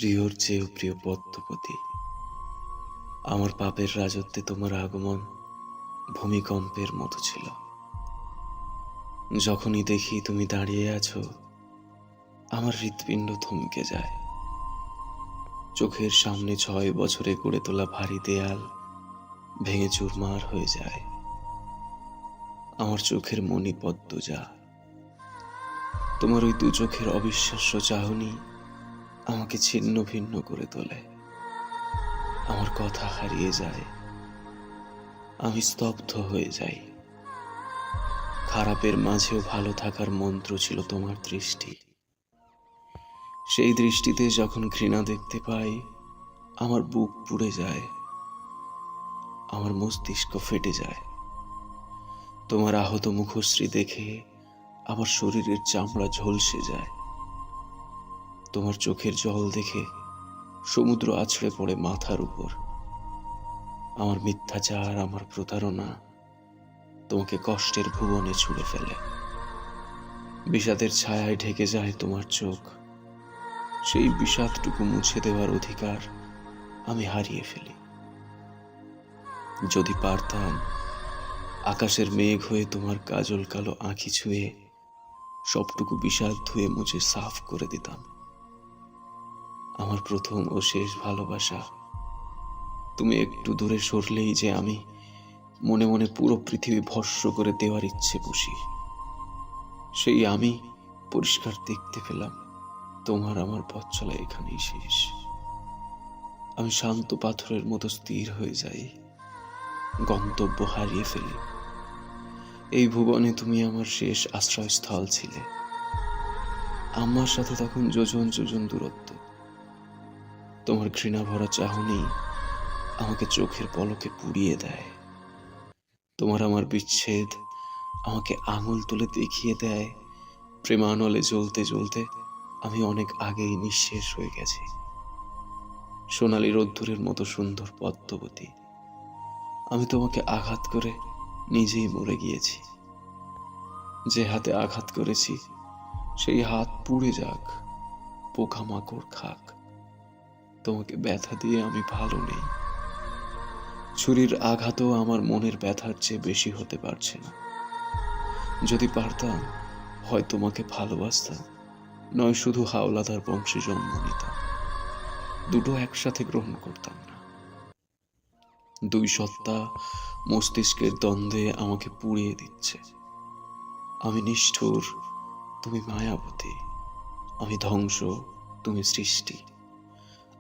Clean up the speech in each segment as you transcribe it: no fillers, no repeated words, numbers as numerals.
প্রিয়র চেয়েও প্রিয় পদ্মপতি, আমার পাপের রাজত্বে তোমার আগমন ভূমিকম্পের মতো ছিল। যখনই দেখি তুমি দাঁড়িয়ে আছো, আমার হৃৎপিণ্ড থমকে যায়। চোখের সামনে 6 বছরে গড়ে তোলা ভারী দেয়াল ভেঙে চুরমার হয়ে যায়। আমার চোখের মণি পদ্মজা, তোমার ওই দু চোখের অবিশ্বাস্য চাহনি আমাকে ছিন্ন ভিন্ন করে তোলে। আমার কথা হারিয়ে যায়, আমি স্তব্ধ হয়ে যাই। খারাপের মাঝেও ভালো থাকার মন্ত্র ছিল তোমার দৃষ্টি। সেই দৃষ্টিতে যখন ঘৃণা দেখতে পাই, আমার বুক পুড়ে যায়, আমার মস্তিষ্ক ফেটে যায়। তোমার আহত মুখশ্রী দেখে আমার শরীরের চামড়া ঝলসে যায়। তোমার চোখের জল দেখে সমুদ্র আছড়ে পড়ে মাথার উপর। আমার মিথ্যাচার, আমার প্রতারণা তোমাকে কষ্টের ভুবনে ছুঁড়ে ফেলে। বিষাদের ছায়ায় ঢেকে যায় তোমার চোখ। সেই বিষাদটুকু মুছে দেওয়ার অধিকার আমি হারিয়ে ফেলি। যদি পারতাম, আকাশের মেঘ হয়ে তোমার কাজল কালো আঁখি ছুঁয়ে সবটুকু বিষাদ ধুয়ে মুছে সাফ করে দিতাম। আমার প্রথম ও শেষ ভালোবাসা, তুমি একটু দূরে সরলেই যে আমি মনে মনে পুরো পৃথিবী ভস্ম করে দেওয়ার ইচ্ছে পুষি। সেই আমি পরিষ্কার দেখতে পেলাম, তোমার আমার পথ চলা এখানেই শেষ। আমি শান্ত পাথরের মতো স্থির হয়ে যাই, গন্তব্য হারিয়ে ফেলি। এই ভুবনে তুমি আমার শেষ আশ্রয়স্থল ছিলে। আমার সাথে তখন যোজন যোজন দূরত্ব। তোমার ঘৃণা ভরা চাহনি আমাকে চোখের পলকে পুড়িয়ে দেয়। তোমার আমার বিচ্ছেদ আমাকে আঙুল তুলে দেখিয়ে দেয়, প্রেমানলে জ্বলতে জ্বলতে আমি অনেক আগেই নিঃশেষ হয়ে গেছি। সোনালী রোদ্দুরের মতো সুন্দর পদ্মবতী, আমি তোমাকে আঘাত করে নিজেই মরে গিয়েছি। যে হাতে আঘাত করেছি সেই হাত পুড়ে যাক, পোকামাকড় খাক, তোমাকে ব্যথা দিয়ে আমি ভালো নেই। ছুরির আঘাতও আমার মনের ব্যথার চেয়ে বেশি হতে পারছে না। যদি পারতাম, হয় তোমাকে ভালোবাসতাম, নয় শুধু হাওলাদার বংশে জন্ম নিতাম। দুটো একসাথে গ্রহণ করতাম না। দুই সত্তা মস্তিষ্কের দ্বন্দ্বে আমাকে পুড়িয়ে দিচ্ছে। আমি নিষ্ঠুর, তুমি মায়াবতী। আমি ধ্বংস, তুমি সৃষ্টি।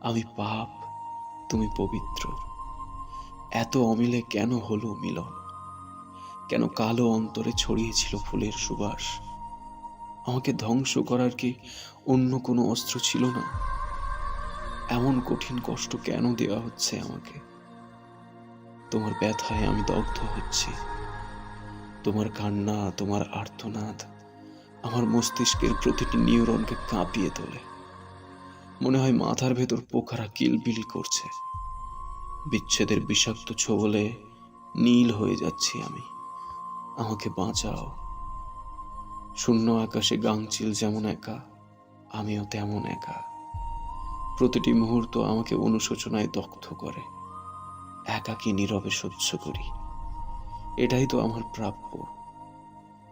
আমি পাপ, তুমি পবিত্র। এত অমিলে কেন হলো মিলন? কেন কালো অন্তরে ছড়িয়েছিল ফুলের সুবাস? আমাকে ধ্বংস করার কি অন্য কোনো অস্ত্র ছিল না? এমন কঠিন কষ্ট কেন দেওয়া হচ্ছে আমাকে? তোমার ব্যথায় আমি দগ্ধ হচ্ছি। তোমার কান্না, তোমার আর্তনাদ আমার মস্তিষ্কের প্রতিটি নিউরনকে কাঁপিয়ে তোলে। মনে হয় মাথার ভেতর পোকারা কিলবিল করছে। বিচ্ছেদের বিষাক্ত ছোবলে নীল হয়ে যাচ্ছি আমি। আমাকে বাঁচাও। শূন্য আকাশে গাংচিল যেমন একা, আমিও তেমন একা। প্রতিটি মুহূর্ত আমাকে অনুশোচনায় দগ্ধ করে। একাকী নীরবে সহ্য করি। এটাই তো আমার প্রাপ্য।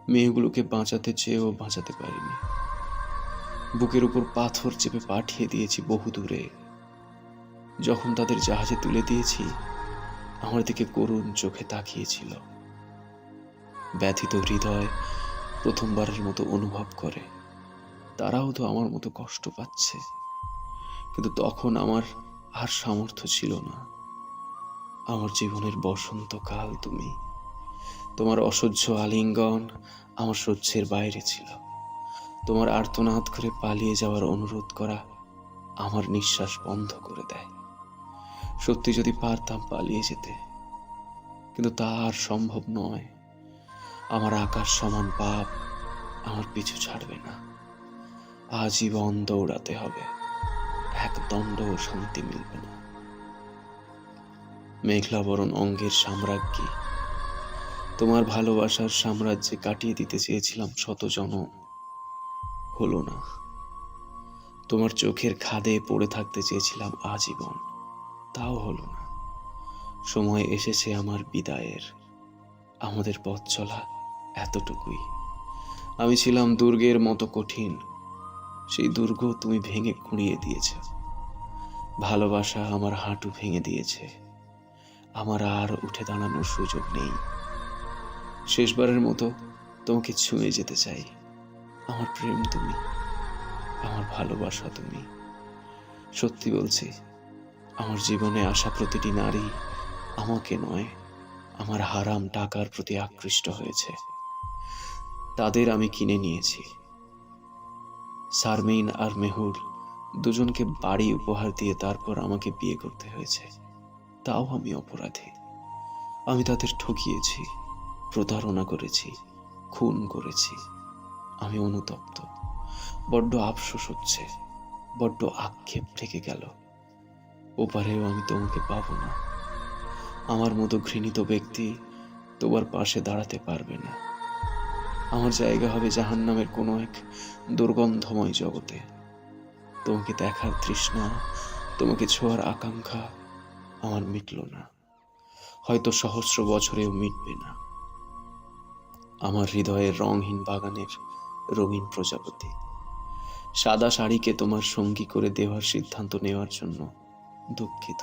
মেয়েগুলোকে বাঁচাতে চেয়েও বাঁচাতে পারিনি। বুকের উপর পাথর চেপে পাঠিয়ে দিয়েছি বহু দূরে। যখন তাদের জাহাজে তুলে দিয়েছি, আমার দিকে করুণ চোখে তাকিয়েছিল। ব্যথিত হৃদয় প্রথমবারের মতো অনুভব করে তারাও তো আমার মতো কষ্ট পাচ্ছে। কিন্তু তখন আমার আর সামর্থ্য ছিল না। আমার জীবনের বসন্তকাল তুমি। তোমার অসহ্য আলিঙ্গন আমার সহ্যের বাইরে ছিল। তোমার আর্তনাদ করে পালিয়ে যাওয়ার অনুরোধ করা আমার নিঃশ্বাস বন্ধ করে দেয়। সত্যি যদি পারতাম পালিয়ে যেতে, কিন্তু তা আর সম্ভব নয়। আমার আকাশ সমান পাপ আমার পিছু ছাড়বে না। আজীবন দৌড়াতে হবে, এক দণ্ডও শান্তি মিলবে না। মেঘলাবরণ অঙ্গের সাম্রাজ্ঞী, তোমার ভালোবাসার সাম্রাজ্যে কাটিয়ে দিতে চেয়েছিলাম শত জনম, হলো না। তোমার চোখের খাদে পড়ে থাকতে চেয়েছিলাম আজীবন, তাও হলো না। সময় এসেছে আমার বিদায়ের। আমাদের পথ চলা এতটুকুই। আমি ছিলাম দুর্গের মতো কঠিন, সেই দুর্গ তুমি ভেঙে কুড়িয়ে দিয়েছ। ভালোবাসা আমার হাঁটু ভেঙে দিয়েছে, আমার আর উঠে দাঁড়ানোর সুযোগ নেই। শেষবারের মতো তোমাকে ছুঁয়ে যেতে চাই। আমার প্রেম তুমি, আমার ভালোবাসা তুমি। সত্যি বলছি, আমার জীবনে আসা প্রতিটি নারী আমাকে নয়, আমার হারাম টাকার প্রতি আকৃষ্ট হয়েছে। তাদের আমি কিনে নিয়েছি। শারমিন আর মেহুর দুজনকে বাড়ি উপহার দিয়ে তারপর আমাকে বিয়ে করতে হয়েছে। তাও আমি অপরাধী। আমি তাদের ঠকিয়েছি, প্রতারণা করেছি, খুন করেছি। আমি অনুতপ্ত। বড্ড আফসোস হচ্ছে, বড্ড আক্ষেপ থেকে গেল। ওপারেও আমি তোমাকে পাবো না। আমার মতো ঘৃণিত ব্যক্তি তোমার পাশে দাঁড়াতে পারবে না। আমার জায়গা হবে জাহান্নামের কোনো এক দুর্গন্ধময় জগতে। তোমাকে দেখার তৃষ্ণা, তোমাকে ছোঁয়ার আকাঙ্ক্ষা আমার মিটল না, হয়তো সহস্র বছরেও মিটবে না। আমার হৃদয়ের রংহীন বাগানের রঙিন প্রজাপতি, সাদা শাড়িকে তোমার সঙ্গী করে দেওয়ার সিদ্ধান্ত নেওয়ার জন্য দুঃখিত।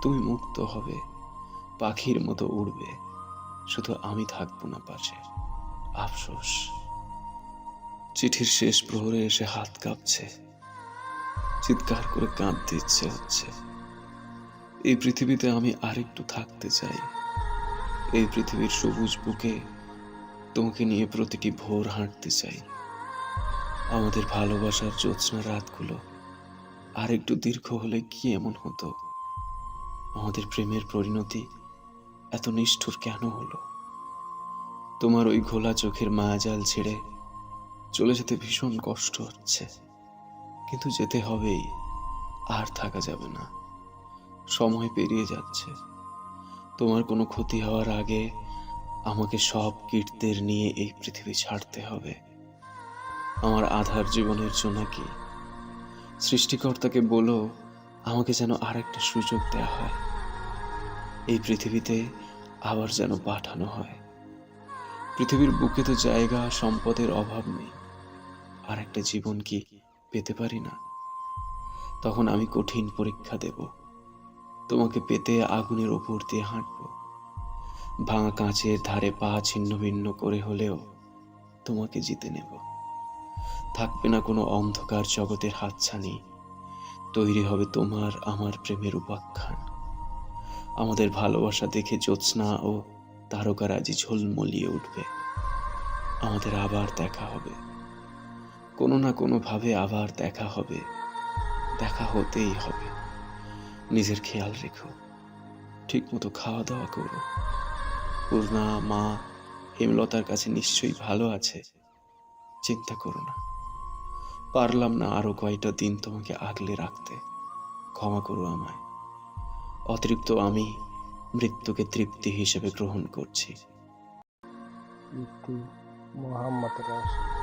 তুমি মুক্ত হবে, পাখির মতো উড়বে, শুধু আমি থাকবো না পাশে। আফসোস। চিঠির শেষ প্রহরে এসে হাত কাঁপছে, চিৎকার করে কাঁদতে ইচ্ছে হচ্ছে। এই পৃথিবীতে আমি আরেকটু থাকতে চাই। এই পৃথিবীর সবুজ বুকে তোমাকে নিয়ে প্রতিটি ভোর হাঁটতে চাই। আমাদের ভালোবাসার জ্যোৎস্না রাতগুলো আর একটু দীর্ঘ হলে কি এমন হতো? আমাদের প্রেমের পরিণতি এত নিষ্ঠুর কেন হলো? তোমার ওই ঘোলা চোখের মায়াজাল ছেড়ে চলে যেতে ভীষণ কষ্ট হচ্ছে, কিন্তু যেতে হবেই, আর থাকা যাবে না। সময় পেরিয়ে যাচ্ছে। তোমার কোনো ক্ষতি হওয়ার আগে আমাকে সব কীর্তের নিয়ে এই পৃথিবী ছাড়তে হবে। আমার আধার জীবনের জোনাকি, সৃষ্টিকর্তাকে বলো আমাকে যেন আর একটা সুযোগ দেয়া হয়। এই পৃথিবীতে আবার যেন পাঠানো হয়। পৃথিবীর বুকে তো জায়গা সম্পদের অভাব নেই, আর একটা জীবন কি পেতে পারি না? তখন আমি কঠিন পরীক্ষা দেব। তোমাকে পেতে আগুনের ওপর দিয়ে হাঁটব। ভাঙা কাঁচের ধারে পা ছিন্ন ভিন্ন করে হলেও তোমাকে জিতে নেব। থাকবে না কোনো অন্ধকার জগতের হাতছানি, তৈরি হবে তোমার আমার প্রেমের উপাখ্যান। আমাদের ভালোবাসা দেখে জ্যোৎস্না ও তারকারাজি ঝলমলিয়ে উঠবে। আমাদের আবার দেখা হবে, কোনো না কোনো ভাবে আবার দেখা হবে। দেখা হতেই হবে। নিজের খেয়াল রেখো, ঠিক মতো খাওয়া দাওয়া করো। পূর্ণা, মা, হেমলতার কাছে নিশ্চয়ই ভালো আছে, চিন্তা করো না। পারলাম না আরো কয়টা দিন তোমাকে আগলে রাখতে, ক্ষমা করো আমায়। অতৃপ্ত আমি মৃত্যুকে তৃপ্তি হিসেবে গ্রহণ করছি। ইতি মোহাম্মদ রাশিদ।